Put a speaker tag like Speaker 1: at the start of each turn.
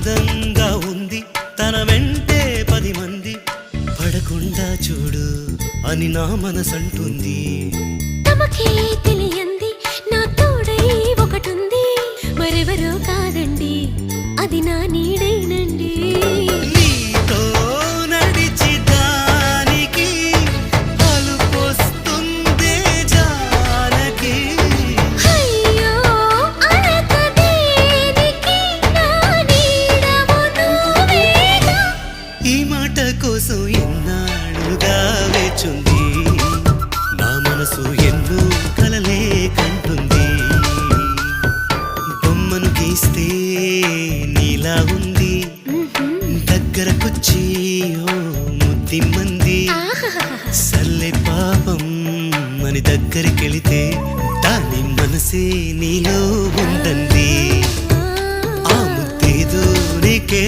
Speaker 1: అందంగా ఉంది తన వెంటే 10 మంది పడకుండా చూడు అని నా మనసంటుంది.
Speaker 2: తమకే తెలియంది నా తోడై ఒకటుంది మరెవరో కాదండి అది నా నీడైనండి.
Speaker 1: నీతో నడిచి దానికి అలుపొస్తుందే జానకి.
Speaker 2: అయ్యో అనక దేనికి నా నీడవు నువ్వేగా.
Speaker 1: ఈ మాట కోసం ఎన్నాళ్ళుగా వేచుంది నా మనసు ఎన్నో కలలే కంటుంది. బొమ్మను గీస్తే నీలా ఉంది దగ్గరకొచ్చి ఓ ముద్దిమ్మంది. సల్లే పాపం అని దగ్గరికెళితే దాని మనసే నీలో ఉందండి. ఆ ముద్దేదో నీకే